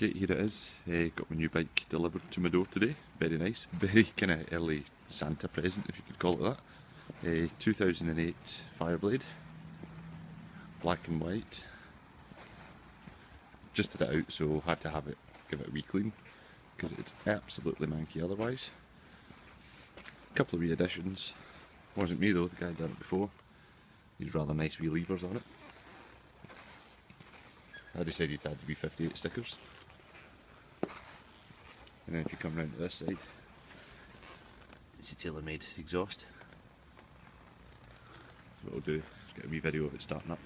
Okay, here it is. Got my new bike delivered to my door today. Very nice. Very kind of early Santa present, if you could call it that. 2008 Fireblade. Black and white. Just did it out, so had to give it a wee clean, because it's absolutely manky otherwise. A couple of wee additions. Wasn't me though, the guy had done it before. These rather nice wee levers on it. I decided to add the wee 58 stickers. And then if you come round to this side, it's a Taylormade exhaust. So what I'll do is get a wee video of it starting up.